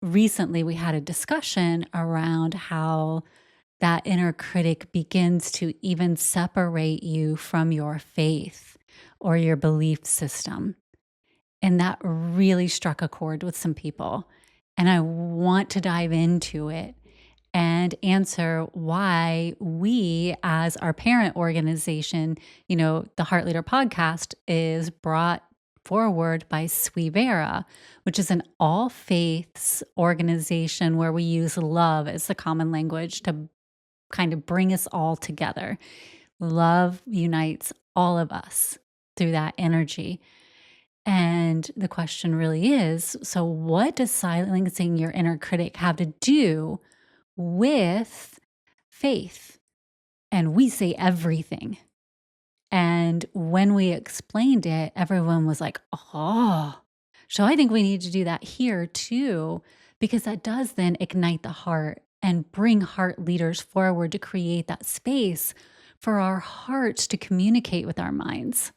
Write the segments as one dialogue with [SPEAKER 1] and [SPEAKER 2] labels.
[SPEAKER 1] recently we had a discussion around how that inner critic begins to even separate you from your faith or your belief system. And that really struck a chord with some people. And I want to dive into it and answer why we, as our parent organization, the Heart Leader podcast is brought forward by Suivera, which is an all faiths organization where we use love as the common language to kind of bring us all together. Love unites all of us through that energy. And the question really is, so what does silencing your inner critic have to do with faith? And we say everything. And when we explained it, everyone was like, oh, so I think we need to do that here too, because that does then ignite the heart and bring heart leaders forward to create that space for our hearts to communicate with our minds.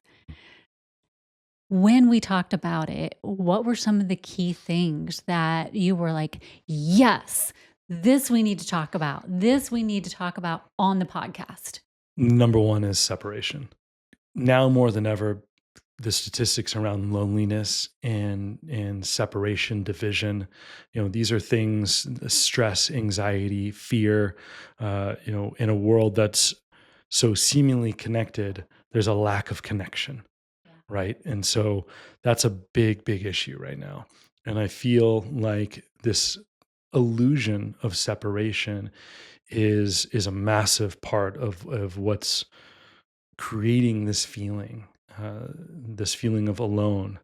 [SPEAKER 1] When we talked about it, what were some of the key things that you were like, yes, this we need to talk about. This we need to talk about on the podcast.
[SPEAKER 2] Number one is separation. Now more than ever, the statistics around loneliness and separation, division, these are things, stress, anxiety, fear, in a world that's so seemingly connected, there's a lack of connection, right? And so that's a big, big issue right now. And I feel like this illusion of separation is a massive part of what's creating this feeling of alone.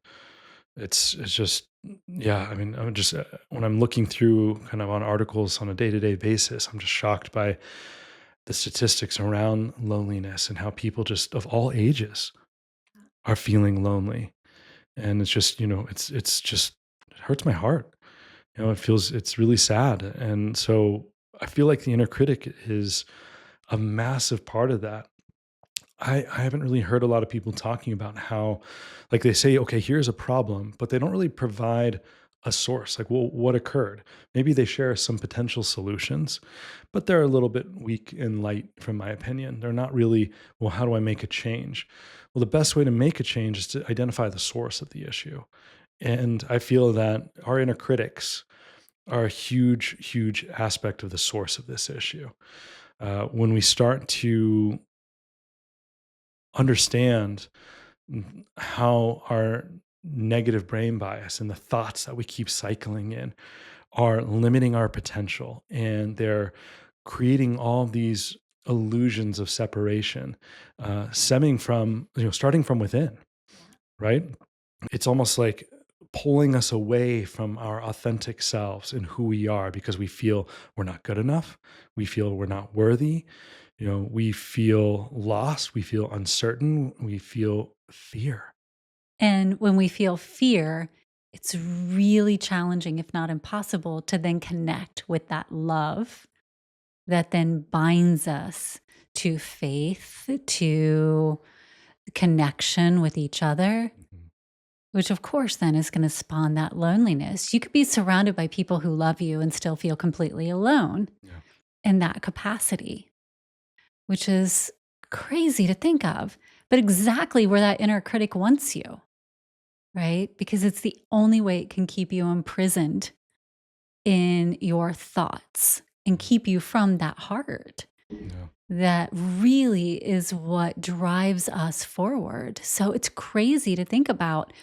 [SPEAKER 2] It's just, yeah. I mean, I'm just when I'm looking through kind of on articles on a day to day basis, I'm just shocked by the statistics around loneliness and how people just of all ages are feeling lonely. And it's just, it's just it hurts my heart. It's really sad. And so I feel like the inner critic is a massive part of that. I haven't really heard a lot of people talking about how, like, they say, okay, here's a problem, but they don't really provide a source. Like, well, what occurred? Maybe they share some potential solutions, but they're a little bit weak and light, from my opinion. They're not really, well, how do I make a change? Well, the best way to make a change is to identify the source of the issue. And I feel that our inner critics are a huge, huge aspect of the source of this issue. When we start to understand how our negative brain bias and the thoughts that we keep cycling in are limiting our potential, and they're creating all these illusions of separation, stemming from, starting from within, right? It's almost like pulling us away from our authentic selves and who we are, because we feel we're not good enough. We feel we're not worthy. We feel lost. We feel uncertain. We feel fear.
[SPEAKER 1] And when we feel fear, it's really challenging, if not impossible, to then connect with that love that then binds us to faith, to connection with each other,
[SPEAKER 2] Mhm.
[SPEAKER 1] which of course then is going to spawn that loneliness. You could be surrounded by people who love you and still feel completely alone
[SPEAKER 2] Yeah.
[SPEAKER 1] in that capacity, which is crazy to think of, but exactly where that inner critic wants you, right? Because it's the only way it can keep you imprisoned in your thoughts and keep you from that heart.
[SPEAKER 2] Yeah.
[SPEAKER 1] That really is what drives us forward. So it's crazy to think about,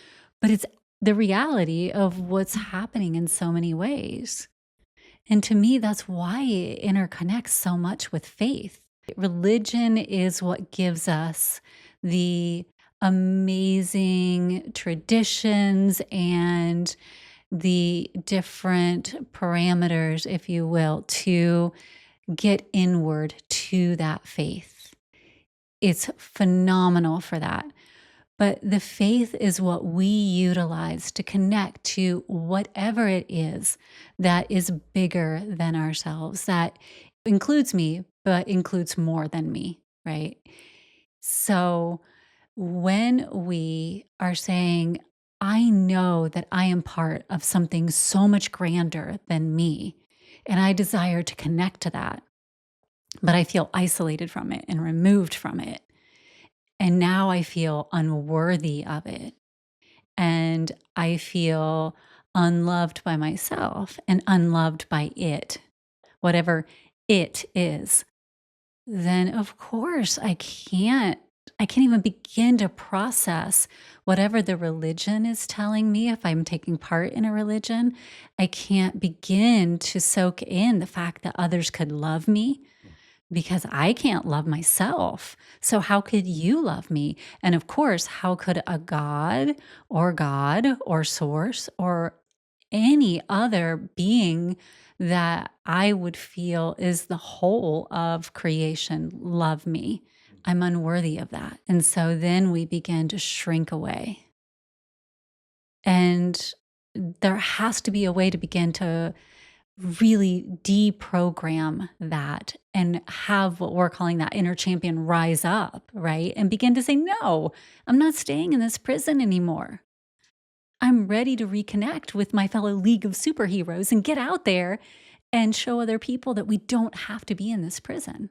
[SPEAKER 1] but it's the reality of what's happening in so many ways. And to me, that's why it interconnects so much with faith. Religion is what gives us the amazing traditions and the different parameters, if you will, to get inward to that faith. It's phenomenal for that. But the faith is what we utilize to connect to whatever it is that is bigger than ourselves, that includes me, but includes more than me, right? So when we are saying, I know that I am part of something so much grander than me, and I desire to connect to that, but I feel isolated from it and removed from it. And now I feel unworthy of it. And I feel unloved by myself and unloved by it, whatever it is. Then of course I can't even begin to process whatever the religion is telling me if I'm taking part in a religion. I can't begin to soak in the fact that others could love me because I can't love myself. So, how could you love me? And of course, how could a God or source or any other being that I would feel is the whole of creation love me? I'm unworthy of that. And so then we begin to shrink away. And there has to be a way to begin to really deprogram that and have what we're calling that inner champion rise up, right? And begin to say, no, I'm not staying in this prison anymore. I'm ready to reconnect with my fellow League of Superheroes and get out there and show other people that we don't have to be in this prison.